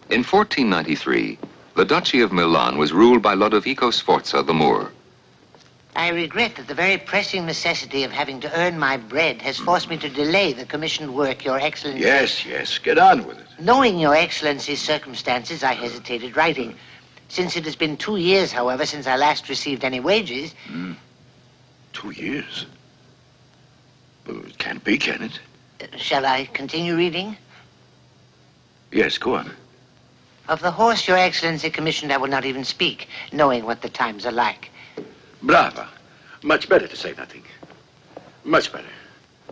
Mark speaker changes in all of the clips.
Speaker 1: In 1493, the Duchy of Milan was ruled by Lodovico Sforza the Moor.
Speaker 2: I regret that the very pressing necessity of having to earn my bread has forced me to delay the commissioned work, Your Excellency.
Speaker 3: Yes, get on with it.
Speaker 2: Knowing Your Excellency's circumstances, I hesitated writing. Since it has been 2 years, however, since I last received any wages...
Speaker 3: 2 years? Well, it can't be, can it?
Speaker 2: Shall I continue reading?
Speaker 3: Yes, go on.
Speaker 2: Of the horse Your Excellency commissioned, I will not even speak, knowing what the times are like.
Speaker 3: Brava. Much better to say nothing. Much better.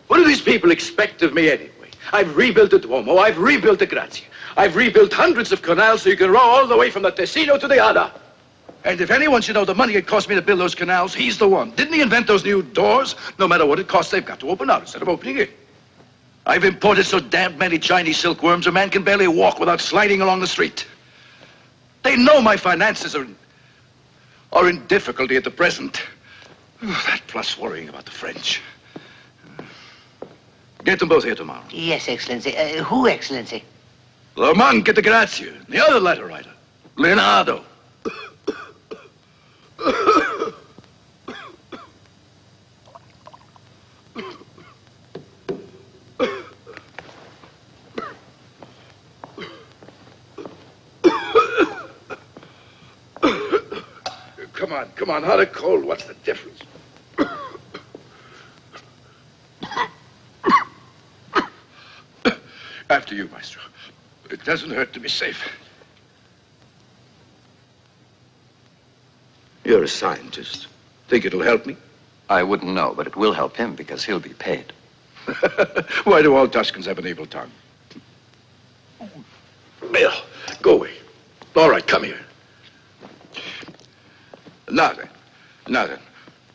Speaker 3: What do these people expect of me anyway? I've rebuilt the Duomo, I've rebuilt the Grazia. I've rebuilt hundreds of canals so you can row all the way from the Tesino to the Adda. And if anyone should know the money it cost me to build those canals, he's the one. Didn't he invent those new doors? No matter what it costs, they've got to open out instead of opening in. I've imported so damn many Chinese silkworms, a man can barely walk without sliding along the street. They know my finances are in difficulty at the present. That plus worrying about the French. Get them both here tomorrow.
Speaker 2: Yes, Excellency. Who, Excellency?
Speaker 3: The monk at the Grazia, the other letter writer, Leonardo. Come on, hot or cold, what's the difference? After you, Maestro. It doesn't hurt to be safe. You're a scientist. Think it'll help me?
Speaker 1: I wouldn't know, but it will help him because he'll be paid.
Speaker 3: Why do all Tuscans have an evil tongue? Bill, go away. All right, come here. Now then.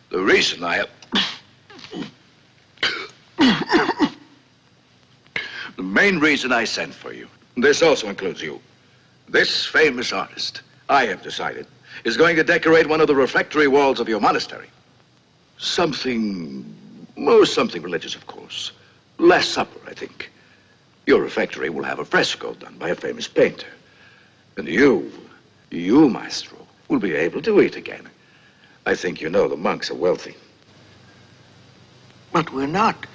Speaker 3: The reason I have... The main reason I sent for you, this also includes you. This famous artist, I have decided, is going to decorate one of the refectory walls of your monastery. Something religious, of course. Last Supper, I think. Your refectory will have a fresco done by a famous painter. And you, Maestro, will be able to eat again. I think you know the monks are wealthy.
Speaker 4: But we're not.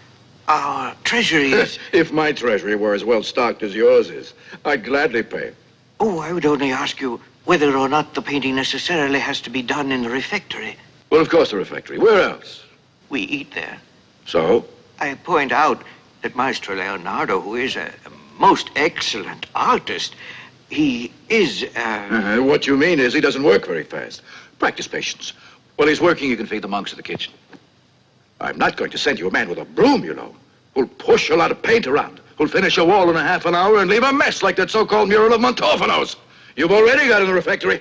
Speaker 4: Our treasury is...
Speaker 3: If my treasury were as well stocked as yours is, I'd gladly pay.
Speaker 4: Oh, I would only ask you whether or not the painting necessarily has to be done in the refectory.
Speaker 3: Well, of course the refectory. Where else?
Speaker 4: We eat there.
Speaker 3: So?
Speaker 4: I point out that Maestro Leonardo, who is a most excellent artist, he is...
Speaker 3: What you mean is he doesn't work very fast. Practice patience. While he's working, you can feed the monks in the kitchen. I'm not going to send you a man with a broom, you know, who'll push a lot of paint around, who'll finish a wall in a half an hour and leave a mess like that so-called mural of Montofano's. You've already got in the refectory.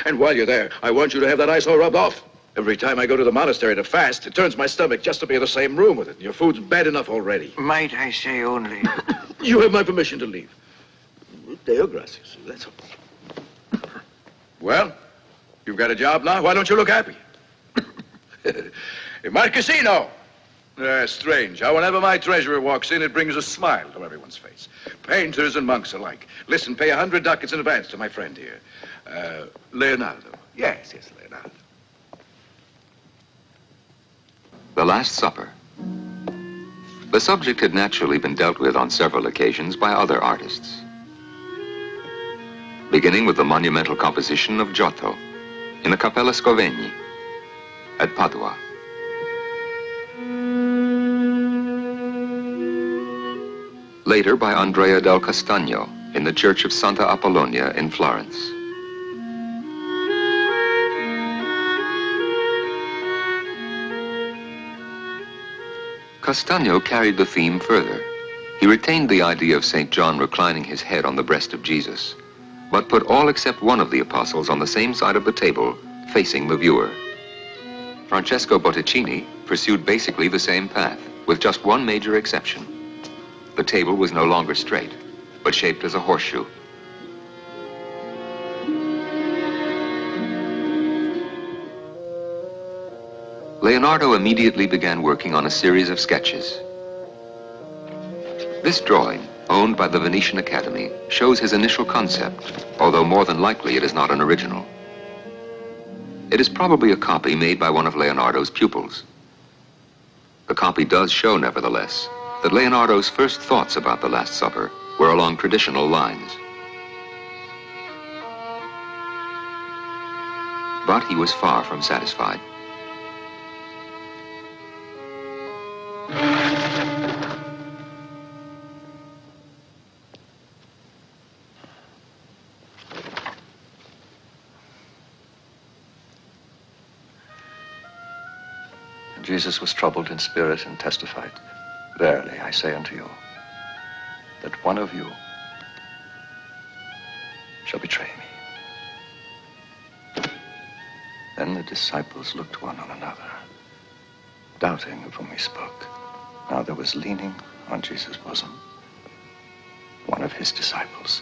Speaker 3: And while you're there, I want you to have that eyesore rubbed off. Every time I go to the monastery to fast, it turns my stomach just to be in the same room with it. Your food's bad enough already.
Speaker 4: Might I say only...
Speaker 3: You have my permission to leave. Deo gracias, that's all. Well, you've got a job now. Why don't you look happy? Marquesino! Strange how whenever my treasurer walks in, it brings a smile to everyone's face. Painters and monks alike. Listen, pay 100 ducats in advance to my friend here. Leonardo. Yes, Leonardo.
Speaker 1: The Last Supper. The subject had naturally been dealt with on several occasions by other artists. Beginning with the monumental composition of Giotto in the Cappella Scrovegni at Padua. Later by Andrea del Castagno in the Church of Santa Apollonia in Florence. Castagno carried the theme further. He retained the idea of St. John reclining his head on the breast of Jesus, but put all except one of the apostles on the same side of the table, facing the viewer. Francesco Botticini pursued basically the same path, with just one major exception. The table was no longer straight, but shaped as a horseshoe. Leonardo immediately began working on a series of sketches. This drawing, owned by the Venetian Academy, shows his initial concept, although more than likely it is not an original. It is probably a copy made by one of Leonardo's pupils. The copy does show, nevertheless, that Leonardo's first thoughts about the Last Supper were along traditional lines. But he was far from satisfied.
Speaker 5: Jesus was troubled in spirit and testified, "Verily, I say unto you, that one of you shall betray me." Then the disciples looked one on another, doubting of whom he spoke. Now there was leaning on Jesus' bosom one of his disciples,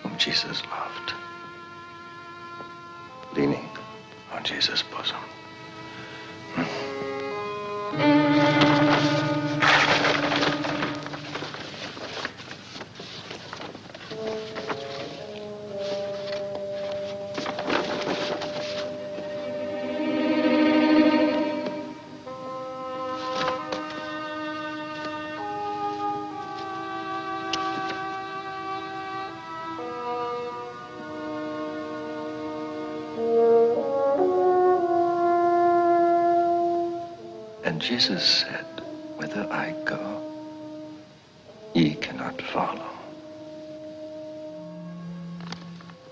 Speaker 5: whom Jesus loved. Leaning on Jesus' bosom. And Jesus said, "Whither I go, ye cannot follow."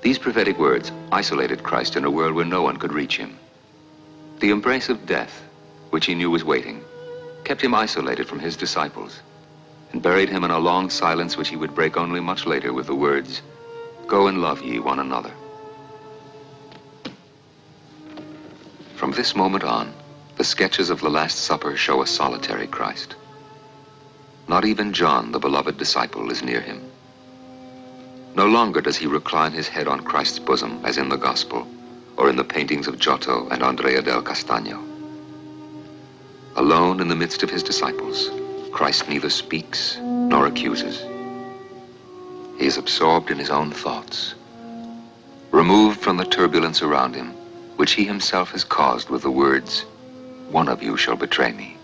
Speaker 1: These prophetic words isolated Christ in a world where no one could reach him. The embrace of death, which he knew was waiting, kept him isolated from his disciples and buried him in a long silence which he would break only much later with the words, "Go and love ye one another." From this moment on, the sketches of the Last Supper show a solitary Christ. Not even John, the beloved disciple, is near him. No longer does he recline his head on Christ's bosom, as in the Gospel, or in the paintings of Giotto and Andrea del Castagno. Alone in the midst of his disciples, Christ neither speaks nor accuses. He is absorbed in his own thoughts, removed from the turbulence around him, which he himself has caused with the words, "One of you shall betray me."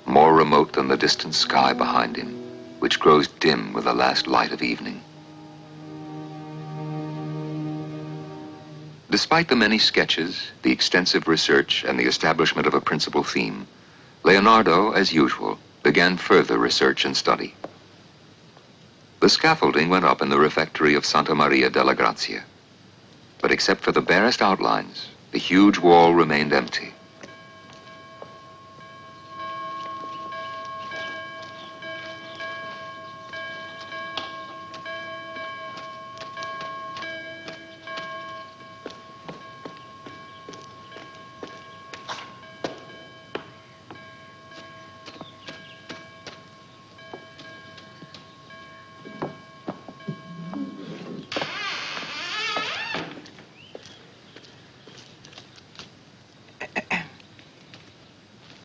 Speaker 1: More remote than the distant sky behind him, which grows dim with the last light of evening. Despite the many sketches, the extensive research, and the establishment of a principal theme, Leonardo, as usual, began further research and study. The scaffolding went up in the refectory of Santa Maria della Grazia, but except for the barest outlines, the huge wall remained empty.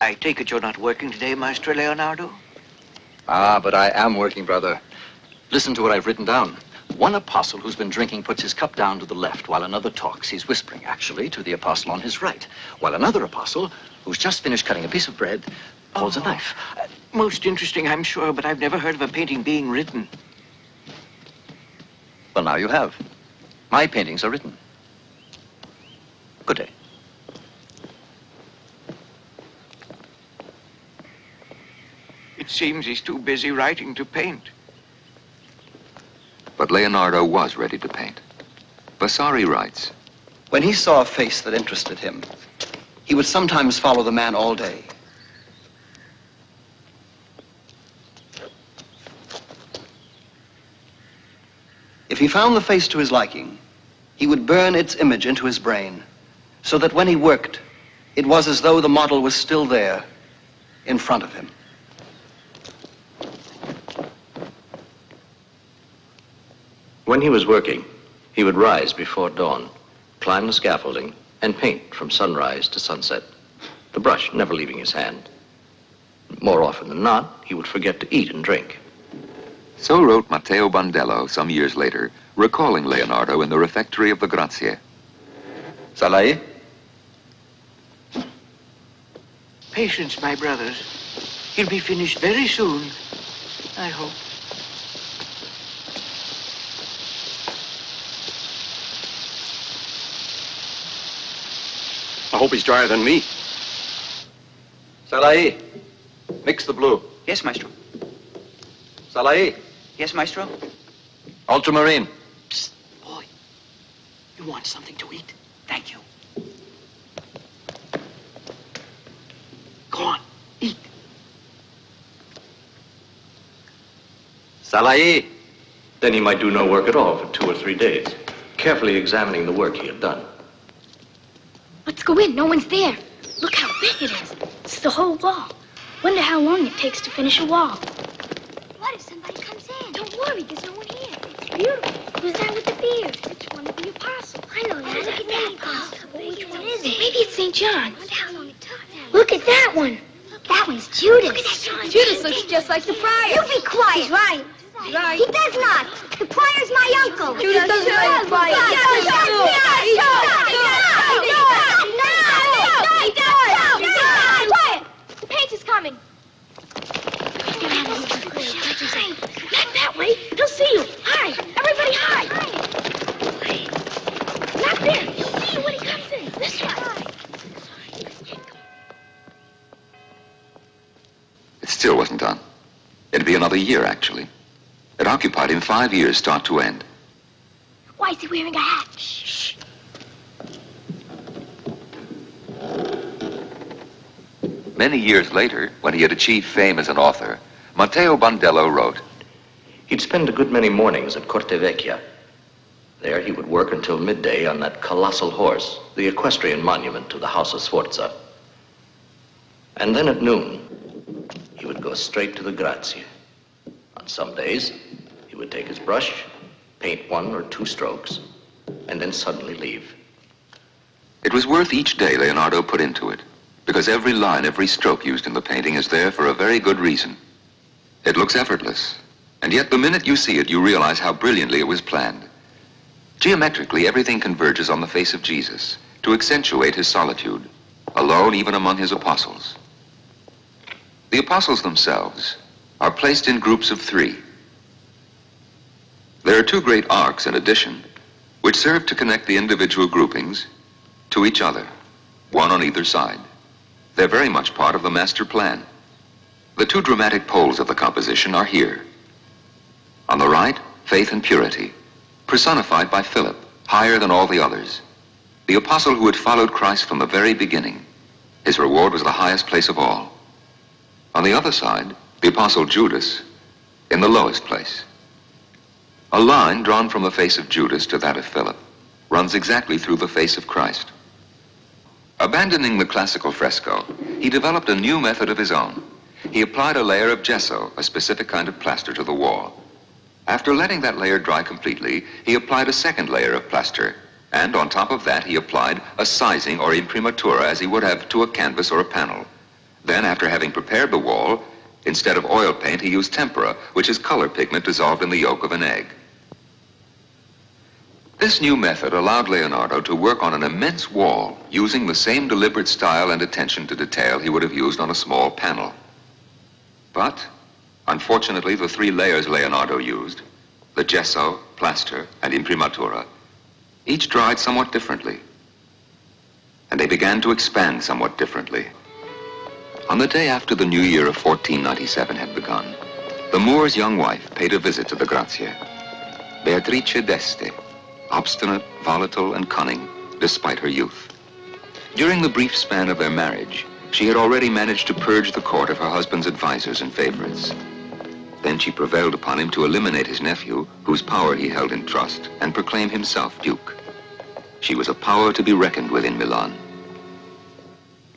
Speaker 4: I take it you're not working today, Maestro Leonardo?
Speaker 5: Ah, but I am working, brother. Listen to what I've written down. One apostle who's been drinking puts his cup down to the left, while another talks. He's whispering, actually, to the apostle on his right. While another apostle, who's just finished cutting a piece of bread, holds a knife.
Speaker 4: Most interesting, I'm sure, but I've never heard of a painting being written.
Speaker 5: Well, now you have. My paintings are written. Good day.
Speaker 4: It seems he's too busy writing to paint.
Speaker 1: But Leonardo was ready to paint. Vasari writes,
Speaker 6: "When he saw a face that interested him, he would sometimes follow the man all day. If he found the face to his liking, he would burn its image into his brain, so that when he worked, it was as though the model was still there, in front of him."
Speaker 7: When he was working, he would rise before dawn, climb the scaffolding, and paint from sunrise to sunset, the brush never leaving his hand. More often than not, he would forget to eat and drink.
Speaker 1: So wrote Matteo Bandello some years later, recalling Leonardo in the refectory of the Grazie.
Speaker 5: Salai?
Speaker 4: Patience, my brothers. He'll be finished very soon, I hope.
Speaker 3: I hope he's drier than me.
Speaker 5: Salai, mix the blue.
Speaker 8: Yes, Maestro.
Speaker 5: Salai,
Speaker 8: Yes, Maestro.
Speaker 5: ultramarine.
Speaker 8: Psst, boy. You want something to eat? Thank you. Go on, eat.
Speaker 5: Salai.
Speaker 7: Then he might do no work at all for 2 or 3 days, carefully examining the work he had done.
Speaker 9: Let's go in. No one's there. Look how big it is. It's the whole wall. Wonder how long it takes to finish a wall. What if somebody comes in? Don't worry, there's no one here. It's beautiful. Who's that with the beard? It's one of the apostles. I know that. Look at that apostle. Which one is it? Maybe it's St. John. Wonder how long it took them. Look at that one. That one's Judas. Look at that John. Judas looks just like the friar. You be quiet. He's right.
Speaker 10: Right. He does not. The prior's my uncle.
Speaker 9: Judas doesn't like the friar. Quiet! The paint is coming. Not that way. He'll see you. Hide. Everybody hide. Not there. He'll see you when he comes in. This way.
Speaker 1: It still wasn't done. It'd be another year, actually. It occupied him 5 years, start to end.
Speaker 9: Why is he wearing a hat? Shh.
Speaker 1: Many years later, when he had achieved fame as an author, Matteo Bandello wrote,
Speaker 7: He'd spend a good many mornings at Corte Vecchia. There he would work until midday on that colossal horse, the equestrian monument to the House of Sforza. And then at noon, he would go straight to the Grazie. On some days, he would take his brush, paint 1 or 2 strokes, and then suddenly leave.
Speaker 1: it was worth each day Leonardo put into it, because every line, every stroke used in the painting is there for a very good reason. It looks effortless, and yet the minute you see it, you realize how brilliantly it was planned. Geometrically, everything converges on the face of Jesus to accentuate his solitude, alone even among his apostles. The apostles themselves are placed in groups of 3. There are 2 great arcs, in addition, which serve to connect the individual groupings to each other, one on either side. They're very much part of the master plan. The 2 dramatic poles of the composition are here. On the right, faith and purity, personified by Philip, higher than all the others. The apostle who had followed Christ from the very beginning. His reward was the highest place of all. On the other side, the apostle Judas, in the lowest place. A line drawn from the face of Judas to that of Philip runs exactly through the face of Christ. Abandoning the classical fresco, he developed a new method of his own. He applied a layer of gesso, a specific kind of plaster, to the wall. After letting that layer dry completely, he applied a second layer of plaster, and on top of that he applied a sizing or imprimatura as he would have to a canvas or a panel. Then, after having prepared the wall, instead of oil paint, he used tempera, which is color pigment dissolved in the yolk of an egg. This new method allowed Leonardo to work on an immense wall using the same deliberate style and attention to detail he would have used on a small panel. But, unfortunately, the 3 layers Leonardo used, the gesso, plaster, and imprimatura, each dried somewhat differently. And they began to expand somewhat differently. On the day after the new year of 1497 had begun, the Moor's young wife paid a visit to the Grazie. Beatrice d'Este, obstinate, volatile, and cunning, despite her youth. During the brief span of their marriage, she had already managed to purge the court of her husband's advisors and favorites. Then she prevailed upon him to eliminate his nephew, whose power he held in trust, and proclaim himself duke. She was a power to be reckoned with in Milan.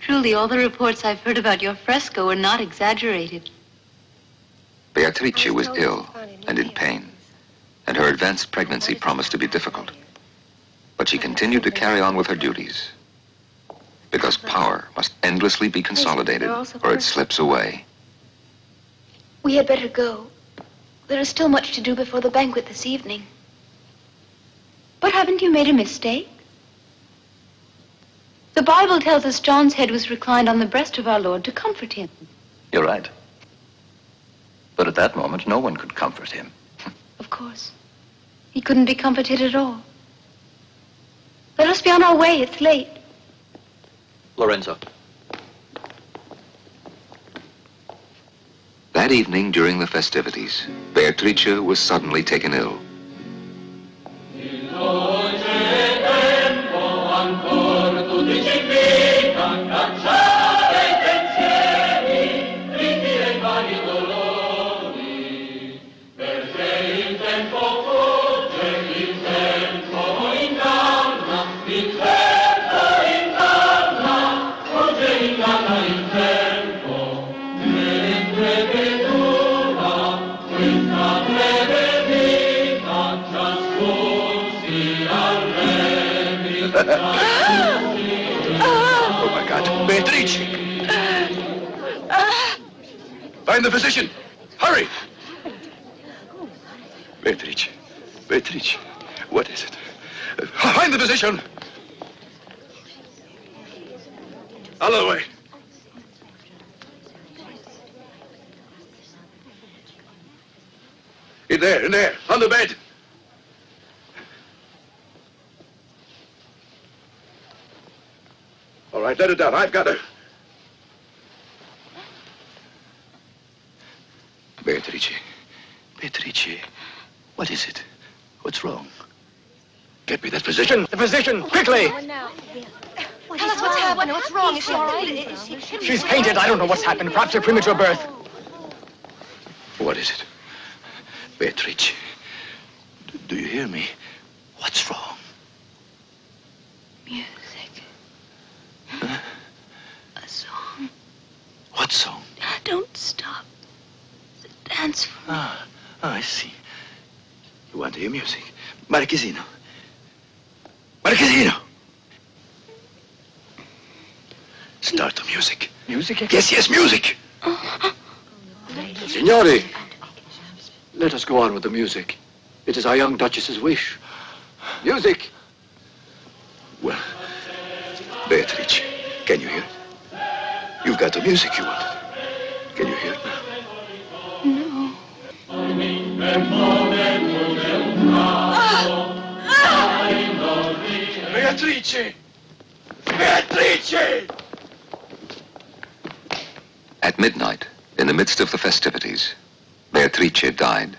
Speaker 11: Truly, all the reports I've heard about your fresco are not exaggerated.
Speaker 1: Beatrice was ill and in pain, and her advanced pregnancy promised to be difficult. But she continued to carry on with her duties, because power must endlessly be consolidated, or it slips away.
Speaker 9: We had better go.
Speaker 11: There is still much to do before the banquet this evening. But haven't you made a mistake? The Bible tells us John's head was reclined on the breast of our Lord to comfort him.
Speaker 5: You're right. But at that moment, no one could comfort him.
Speaker 11: Of course. He couldn't be comforted at all. Let us be on our way. It's late.
Speaker 5: Lorenzo.
Speaker 1: That evening during the festivities, Beatrice was suddenly taken ill.
Speaker 3: Oh, my God. Beatrice! Find the physician. Hurry! Beatrice. Beatrice. What is it? Find the physician! Out of the way. In there, on the bed. All right, let her down. I've got her. Beatrice. Beatrice. What is it? What's wrong? Get me that physician. The physician, quickly!
Speaker 10: Tell us what's happened. What's wrong? Is she all right?
Speaker 12: She's fainted. I don't know what's happened. Perhaps a premature birth.
Speaker 3: What is it? Beatrice. Do you hear me? What's wrong?
Speaker 11: Music.
Speaker 3: Huh?
Speaker 11: A song.
Speaker 3: What song?
Speaker 11: Don't stop. The dance floor.
Speaker 3: Ah, I see. You want to hear music? Marquesino. Marquesino! Start the music.
Speaker 12: Music?
Speaker 3: Yes, music! Signori, let us go on with the music. It is our young Duchess's wish. Music! Well, Beatrice, can you hear it? You've got the music you wanted. Can you hear it now? Beatrice! Beatrice!
Speaker 1: At midnight, in the midst of the festivities, Beatrice died.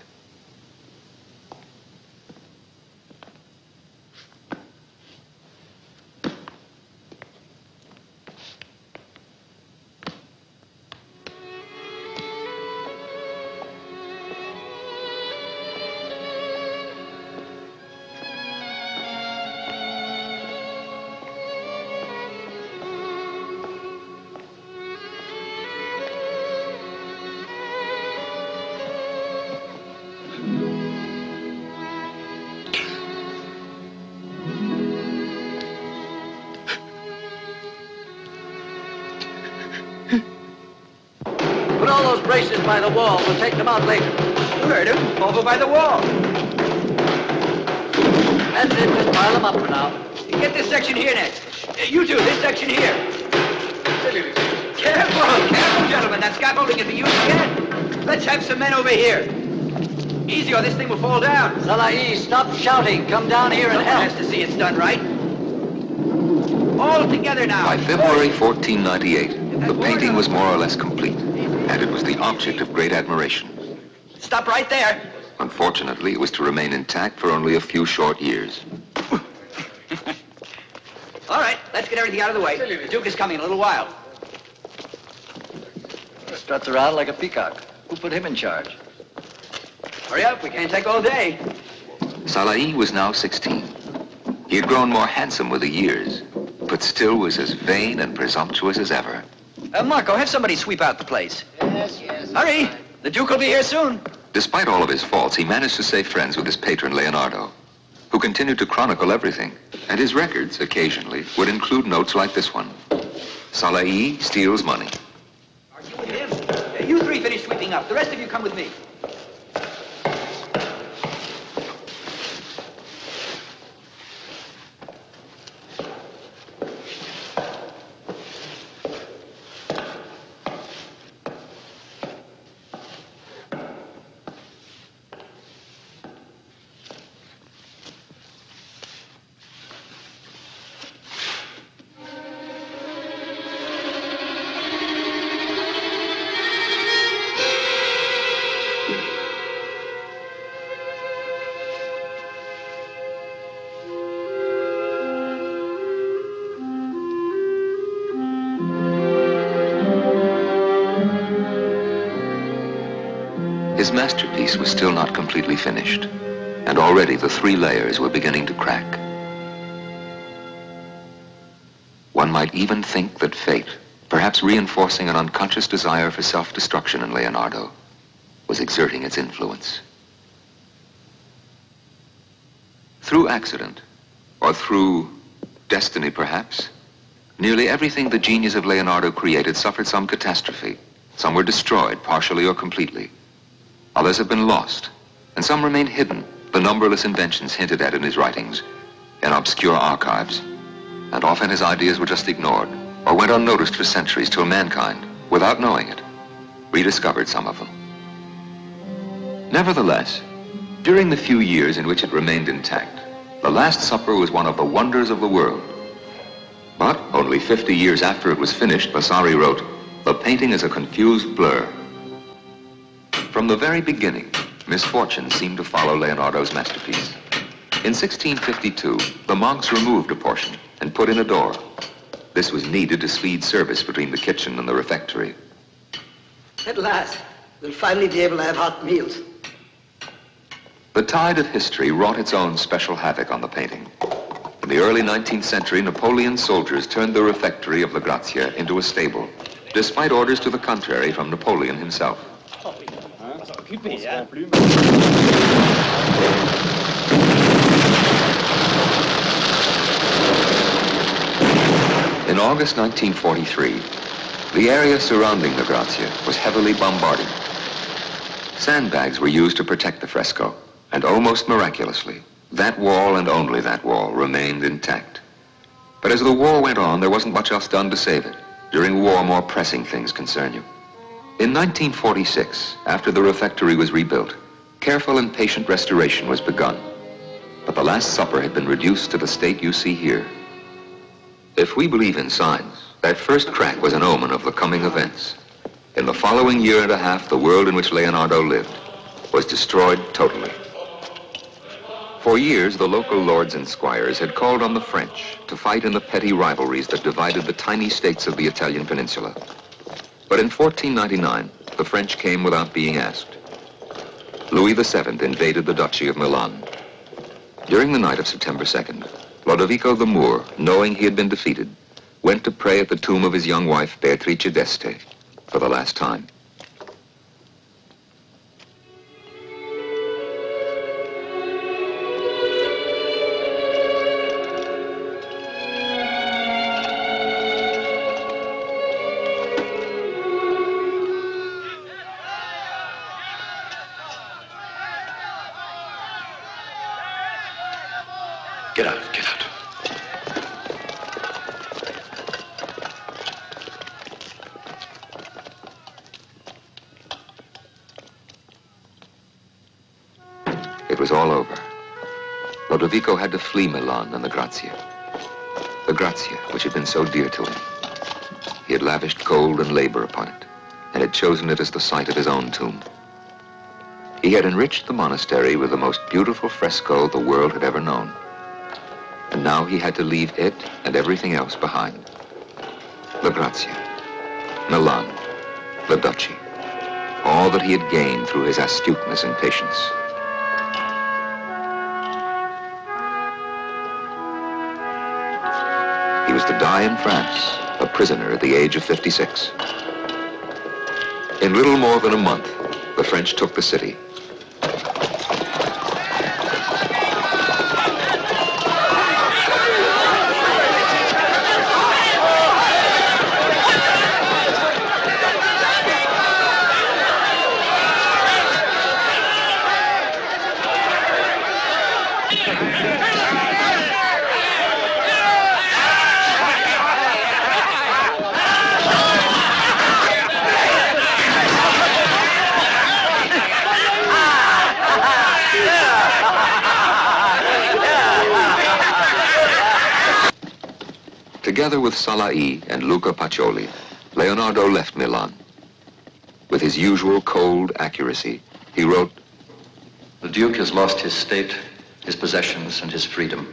Speaker 6: Put all those braces by the wall. We'll take them out later. You heard him. Over by the wall. That's it. Just pile them up for now. Get this section here next. You two, this section here. Careful, gentlemen. That scaffolding can be used again. Let's have some men over here. Easy, or this thing will fall down. Salahi, stop shouting. Come down here and help. Has to see it's done right. All together now.
Speaker 1: By February 1498, the painting was more or less complete, and it was the object of great admiration.
Speaker 6: Stop right there.
Speaker 1: Unfortunately, it was to remain intact for only a few short years.
Speaker 6: All right, let's get everything out of the way. The Duke is coming in a little while.
Speaker 5: Struts around like a peacock. Who put him in charge?
Speaker 6: Hurry up, we can't take all day.
Speaker 1: Salahi was now 16. He had grown more handsome with the years, but still was as vain and presumptuous as ever.
Speaker 6: Marco, have somebody sweep out the place. Yes. Hurry, the Duke will be here soon.
Speaker 1: Despite all of his faults, he managed to stay friends with his patron Leonardo, who continued to chronicle everything, and his records, occasionally, would include notes like this one. Salahi steals money.
Speaker 6: Are you with him? You three finish sweeping up. The rest of you come with me.
Speaker 1: His masterpiece was still not completely finished, and already the 3 layers were beginning to crack. One might even think that fate, perhaps reinforcing an unconscious desire for self-destruction in Leonardo, was exerting its influence. Through accident, or through destiny perhaps, nearly everything the genius of Leonardo created suffered some catastrophe. Some were destroyed, partially or completely. Others have been lost, and some remain hidden, the numberless inventions hinted at in his writings, in obscure archives. And often his ideas were just ignored, or went unnoticed for centuries till mankind, without knowing it, rediscovered some of them. Nevertheless, during the few years in which it remained intact, the Last Supper was one of the wonders of the world. But only 50 years after it was finished, Vasari wrote, "The painting is a confused blur." From the very beginning, misfortune seemed to follow Leonardo's masterpiece. In 1652, the monks removed a portion and put in a door. This was needed to speed service between the kitchen and the refectory.
Speaker 13: At last, we'll finally be able to have hot meals.
Speaker 1: The tide of history wrought its own special havoc on the painting. In the early 19th century, Napoleon's soldiers turned the refectory of La Grazia into a stable, despite orders to the contrary from Napoleon himself. In August 1943, the area surrounding La Grazia was heavily bombarded. Sandbags were used to protect the fresco, and almost miraculously, that wall and only that wall remained intact. But as the war went on, there wasn't much else done to save it. During war, more pressing things concern you. In 1946, after the refectory was rebuilt, careful and patient restoration was begun. But the Last Supper had been reduced to the state you see here. If we believe in signs, that first crack was an omen of the coming events. In the following year and a half, the world in which Leonardo lived was destroyed totally. For years, the local lords and squires had called on the French to fight in the petty rivalries that divided the tiny states of the Italian peninsula. But in 1499, the French came without being asked. Louis VII invaded the Duchy of Milan. During the night of September 2nd, Lodovico the Moor, knowing he had been defeated, went to pray at the tomb of his young wife, Beatrice d'Este, for the last time.
Speaker 3: Get out, get out.
Speaker 1: It was all over. Lodovico had to flee Milan and the Grazia. The Grazia, which had been so dear to him. He had lavished gold and labor upon it, and had chosen it as the site of his own tomb. He had enriched the monastery with the most beautiful fresco the world had ever known. And now he had to leave it and everything else behind. La Grazia, Milan, the Duchy, all that he had gained through his astuteness and patience. He was to die in France, a prisoner at the age of 56. In little more than a month, the French took the city. Together with Salai and Luca Pacioli, Leonardo left Milan. With his usual cold accuracy, he wrote,
Speaker 5: "The Duke has lost his state, his possessions, and his freedom.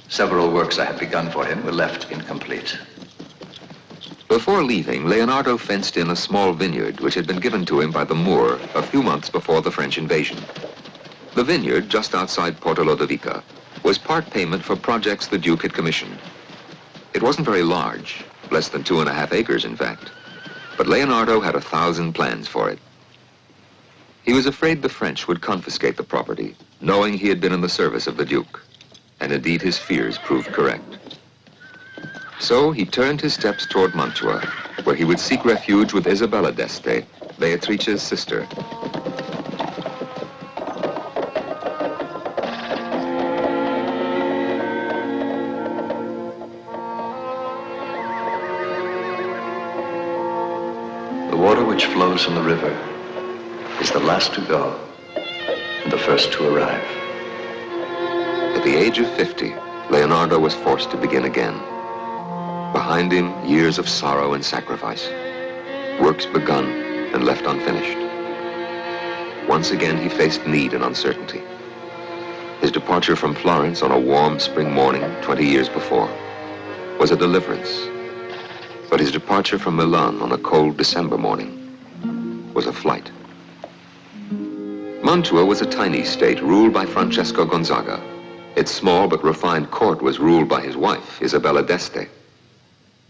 Speaker 5: Several works I had begun for him were left incomplete.
Speaker 1: Before leaving, Leonardo fenced in a small vineyard which had been given to him by the Moor a few months before the French invasion. The vineyard, just outside Porto Lodovica, was part payment for projects the Duke had commissioned. It wasn't very large, less than 2.5 acres, in fact, but Leonardo had 1,000 plans for it. He was afraid the French would confiscate the property, knowing he had been in the service of the Duke, and indeed his fears proved correct. So he turned his steps toward Mantua, where he would seek refuge with Isabella d'Este, Beatrice's sister.
Speaker 7: The water which flows from the river is the last to go and the first to arrive.
Speaker 1: At the age of 50, Leonardo was forced to begin again. Behind him, years of sorrow and sacrifice, works begun and left unfinished. Once again, he faced need and uncertainty. His departure from Florence on a warm spring morning 20 years before was a deliverance. But his departure from Milan on a cold December morning was a flight. Mantua was a tiny state ruled by Francesco Gonzaga. Its small but refined court was ruled by his wife, Isabella d'Este.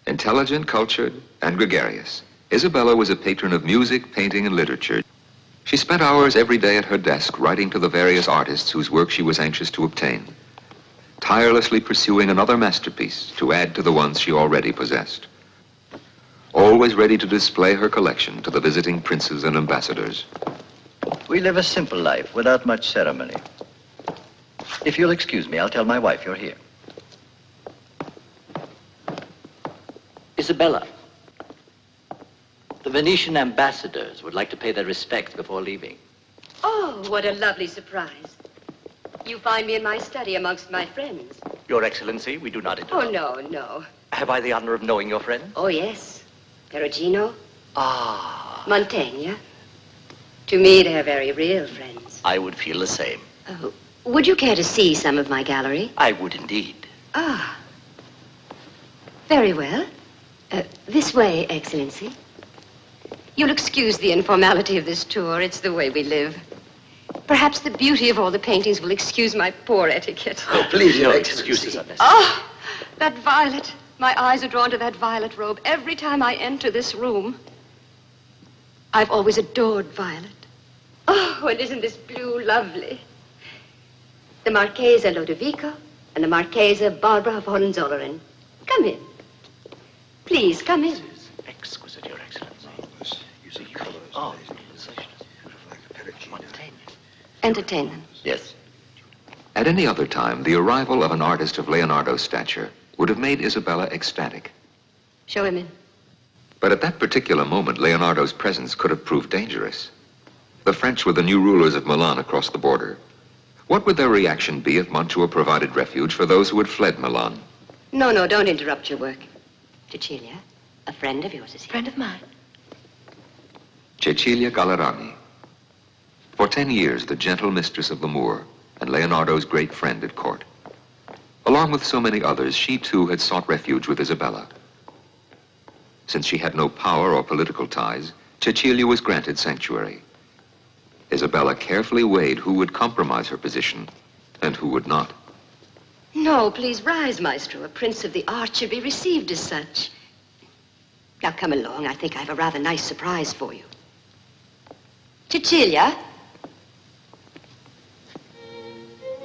Speaker 1: Intelligent, cultured, and gregarious, Isabella was a patron of music, painting, and literature. She spent hours every day at her desk writing to the various artists whose work she was anxious to obtain, tirelessly pursuing another masterpiece to add to the ones she already possessed. Always ready to display her collection to the visiting princes and ambassadors.
Speaker 5: We live a simple life without much ceremony. If you'll excuse me, I'll tell my wife you're here.
Speaker 6: Isabella, the Venetian ambassadors would like to pay their respects before leaving.
Speaker 14: Oh, what a lovely surprise. You find me in my study amongst my friends.
Speaker 7: Your Excellency, we do not interrupt.
Speaker 14: Oh, no, no.
Speaker 7: Have I the honor of knowing your friend?
Speaker 14: Oh, yes. Perugino.
Speaker 7: Ah.
Speaker 14: Mantegna. To me, they're very real friends.
Speaker 7: I would feel the same.
Speaker 14: Oh, would you care to see some of my gallery?
Speaker 7: I would indeed.
Speaker 14: Ah. Very well. This way, Excellency. You'll excuse the informality of this tour. It's the way we live. Perhaps the beauty of all the paintings will excuse my poor etiquette.
Speaker 3: Oh, please, Your
Speaker 7: No
Speaker 3: Excellency.
Speaker 7: excuses are necessary.
Speaker 14: Oh, that violet. My eyes are drawn to that violet robe every time I enter this room. I've always adored violet. Oh, and isn't this blue lovely? The Marchesa Lodovico and the Marchesa Barbara of Hohenzollern. Come in. Please, come in.
Speaker 7: Exquisite, Your Excellency.
Speaker 3: You see colors.
Speaker 7: Oh,
Speaker 14: Entertain them.
Speaker 7: yes.
Speaker 1: At any other time, the arrival of an artist of Leonardo's stature would have made Isabella ecstatic.
Speaker 14: Show him in.
Speaker 1: But at that particular moment, Leonardo's presence could have proved dangerous. The French were the new rulers of Milan across the border. What would their reaction be if Mantua provided refuge for those who had fled Milan?
Speaker 14: No, no, don't interrupt your work. Cecilia, a friend of yours is here.
Speaker 11: Friend of mine.
Speaker 1: Cecilia Gallerani. For 10 years, the gentle mistress of the Moor and Leonardo's great friend at court. Along with so many others, she too had sought refuge with Isabella. Since she had no power or political ties, Cecilia was granted sanctuary. Isabella carefully weighed who would compromise her position and who would not.
Speaker 14: No, please rise, Maestro. A prince of the art should be received as such. Now come along. I think I have a rather nice surprise for you. Cecilia.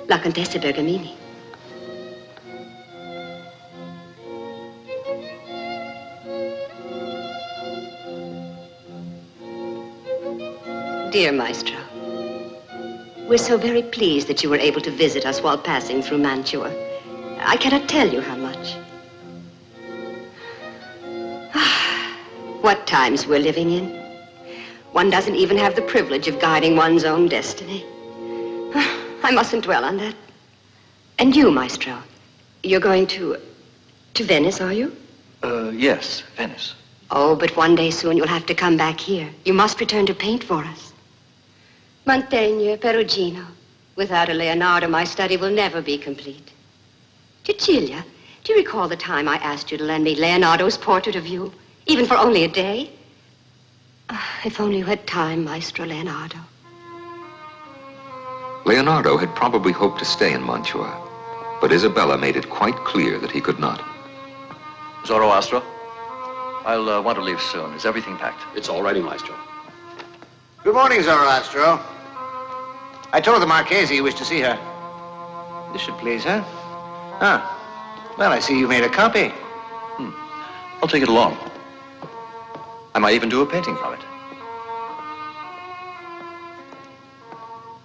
Speaker 14: La Contessa Bergamini. Dear Maestro, we're so very pleased that you were able to visit us while passing through Mantua. I cannot tell you how much. What times we're living in. One doesn't even have the privilege of guiding one's own destiny. I mustn't dwell on that. And you, Maestro, you're going to Venice, are you?
Speaker 5: Yes, Venice.
Speaker 14: Oh, but one day soon you'll have to come back here. You must return to paint for us. Mantegna, Perugino. Without a Leonardo, my study will never be complete. Cecilia, do you recall the time I asked you to lend me Leonardo's portrait of you? Even for only a day? If only you had time, Maestro Leonardo.
Speaker 1: Leonardo had probably hoped to stay in Mantua, but Isabella made it quite clear that he could not.
Speaker 5: Zoroastro, I'll want to leave soon. Is everything packed?
Speaker 3: It's all ready, Maestro.
Speaker 2: Good morning, Zoroastro. I told the Marchese you wished to see her. This should please her. Ah, well, I see you made a copy.
Speaker 5: I'll take it along. I might even do a painting from it.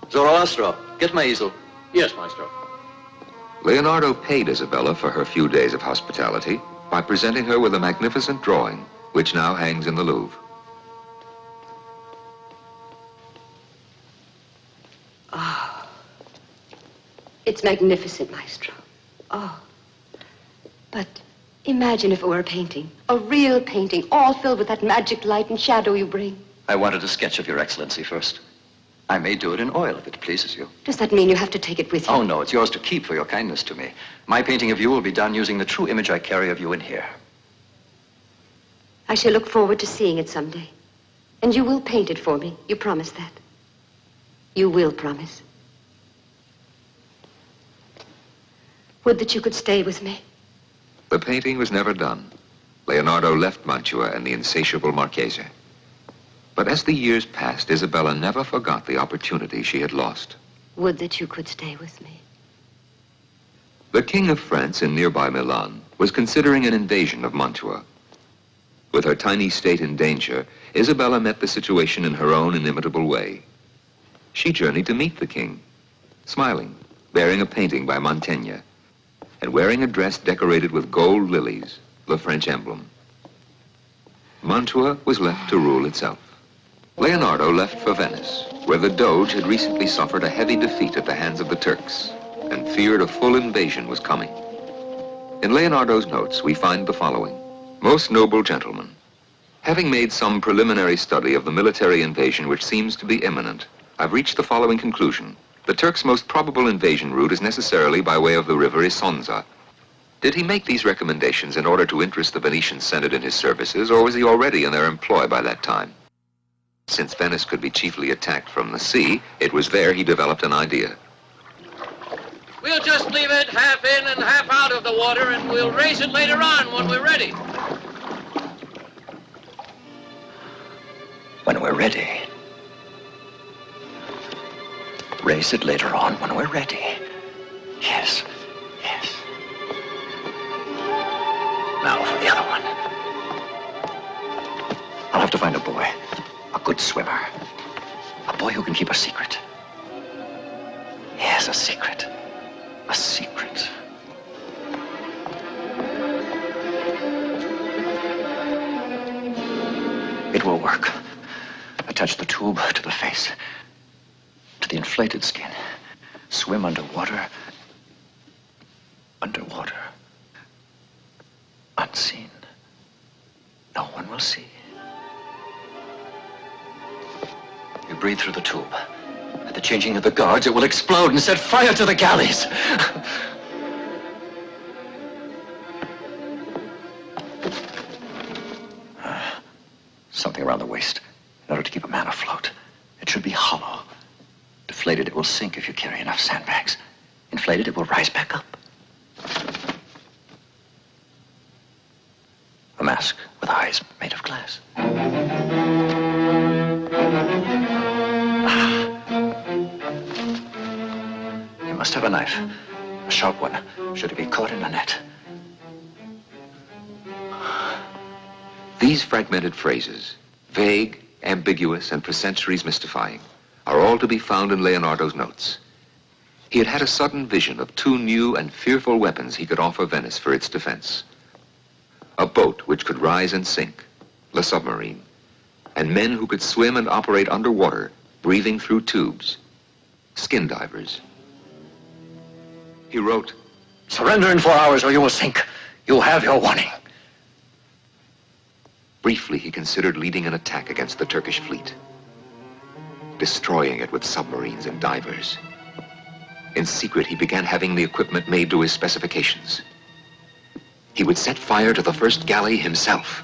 Speaker 5: Zoroastro, get my easel.
Speaker 3: Yes, Maestro.
Speaker 1: Leonardo paid Isabella for her few days of hospitality by presenting her with a magnificent drawing, which now hangs in the Louvre.
Speaker 14: Oh, it's magnificent, Maestro. Oh, but imagine if it were a painting, a real painting, all filled with that magic light and shadow you bring.
Speaker 5: I wanted a sketch of Your Excellency first. I may do it in oil if it pleases you.
Speaker 14: Does that mean you have to take it with you?
Speaker 5: Oh, no, it's yours to keep for your kindness to me. My painting of you will be done using the true image I carry of you in here.
Speaker 14: I shall look forward to seeing it someday. And you will paint it for me. You promise that. You will promise. Would that you could stay with me.
Speaker 1: The painting was never done. Leonardo left Mantua and the insatiable Marchese. But as the years passed, Isabella never forgot the opportunity she had lost.
Speaker 14: Would that you could stay with me.
Speaker 1: The King of France in nearby Milan was considering an invasion of Mantua. With her tiny state in danger, Isabella met the situation in her own inimitable way. She journeyed to meet the king, smiling, bearing a painting by Mantegna, and wearing a dress decorated with gold lilies, the French emblem. Mantua was left to rule itself. Leonardo left for Venice, where the Doge had recently suffered a heavy defeat at the hands of the Turks and feared a full invasion was coming. In Leonardo's notes, we find the following. Most noble gentlemen, having made some preliminary study of the military invasion which seems to be imminent, I've reached the following conclusion. The Turks' most probable invasion route is necessarily by way of the river Isonza. Did he make these recommendations in order to interest the Venetian Senate in his services, or was he already in their employ by that time? Since Venice could be chiefly attacked from the sea, it was there he developed an idea.
Speaker 15: We'll just leave it half in and half out of the water, and we'll raise it later on when we're ready.
Speaker 5: When we're ready. Raise it later on when we're ready. Yes, yes. Now for the other one. I'll have to find a boy, a good swimmer. A boy who can keep a secret. Yes, a secret. A secret. It will work. Attach the tube to the face, to the inflated skin. Swim underwater. Underwater. Unseen. No one will see. You breathe through the tube. At the changing of the guards, it will explode and set fire to the galleys. Something around the waist, in order to keep a man afloat. It should be hollow. Deflated, it will sink if you carry enough sandbags. Inflated, it will rise back up. A mask with eyes made of glass. You must have a knife. A sharp one, should it be caught in a net.
Speaker 1: These fragmented phrases, vague, ambiguous, and for centuries mystifying, are all to be found in Leonardo's notes. He had had a sudden vision of two new and fearful weapons he could offer Venice for its defense. A boat which could rise and sink, the submarine, and men who could swim and operate underwater, breathing through tubes, skin divers. He wrote,
Speaker 5: "Surrender in 4 hours or you will sink. You have your warning."
Speaker 1: Briefly, he considered leading an attack against the Turkish fleet, destroying it with submarines and divers. In secret, he began having the equipment made to his specifications. He would set fire to the first galley himself.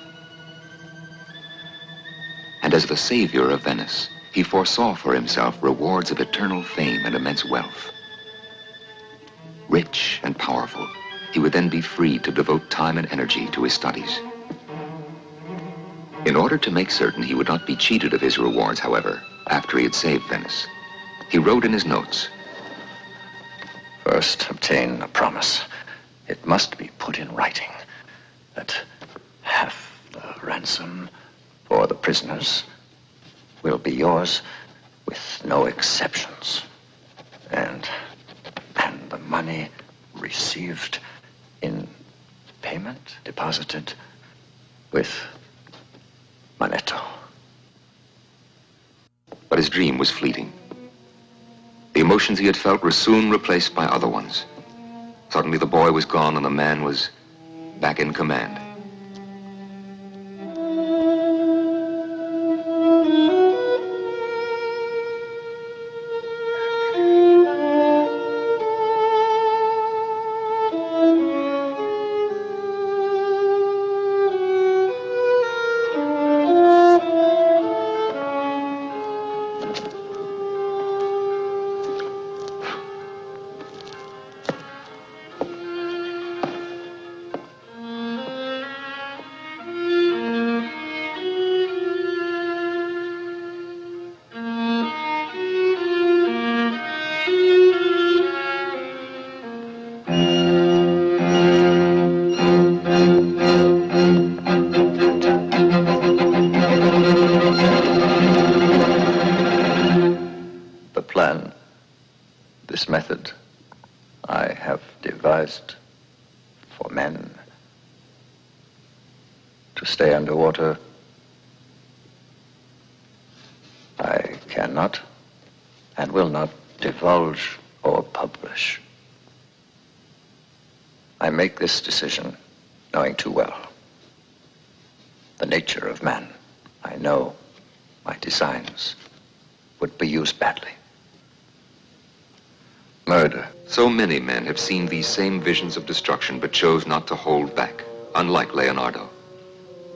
Speaker 1: as the savior of Venice, he foresaw for himself rewards of eternal fame and immense wealth. Rich and powerful, he would then be free to devote time and energy to his studies. In order to make certain he would not be cheated of his rewards, however, after he had saved Venice, he wrote in his notes,
Speaker 7: "First, obtain a promise. It must be put in writing that half the ransom for the prisoners will be yours with no exceptions. And the money received in payment deposited with Manetto."
Speaker 1: But his dream was fleeting. The emotions he had felt were soon replaced by other ones. Suddenly the boy was gone and the man was back in command.
Speaker 7: This method I have devised for men to stay underwater. I cannot and will not divulge or publish. I make this decision knowing too well the nature of man. I know my designs would be used badly. Murder.
Speaker 1: So many men have seen these same visions of destruction but chose not to hold back, unlike Leonardo.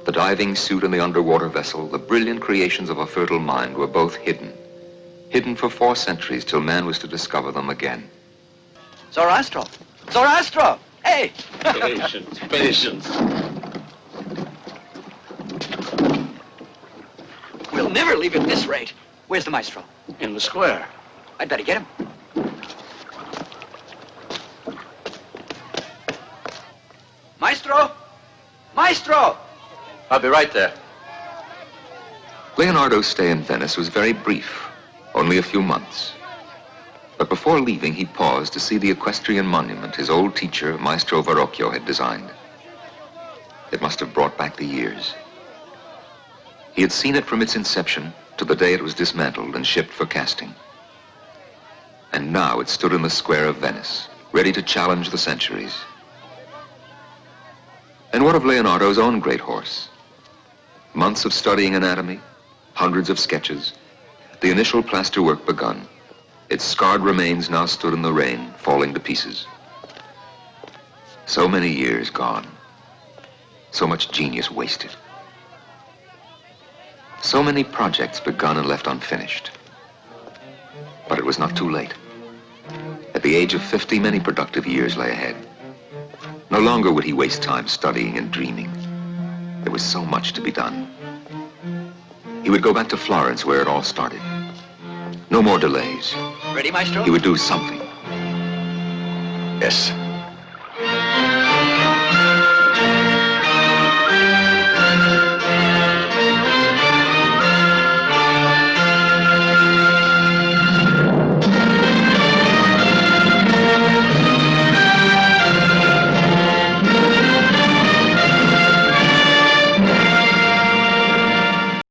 Speaker 1: The diving suit and the underwater vessel, the brilliant creations of a fertile mind, were both hidden. Hidden for 4 centuries till man was to discover them again.
Speaker 6: Zoroastro! Zoroastro! Hey!
Speaker 3: Patience, patience.
Speaker 6: We'll never leave at this rate. Where's the maestro?
Speaker 3: In the square.
Speaker 6: I'd better get him. Maestro! Maestro!
Speaker 5: I'll be right there.
Speaker 1: Leonardo's stay in Venice was very brief, only a few months. But before leaving, he paused to see the equestrian monument his old teacher, Maestro Verrocchio, had designed. It must have brought back the years. He had seen it from its inception to the day it was dismantled and shipped for casting. And now it stood in the square of Venice, ready to challenge the centuries. And what of Leonardo's own great horse? Months of studying anatomy, hundreds of sketches, the initial plasterwork begun. Its scarred remains now stood in the rain, falling to pieces. So many years gone. So much genius wasted. So many projects begun and left unfinished. But it was not too late. At the age of 50, many productive years lay ahead. No longer would he waste time studying and dreaming. There was so much to be done. He would go back to Florence where it all started. No more delays.
Speaker 6: Ready, Maestro?
Speaker 1: He would do something.
Speaker 7: Yes.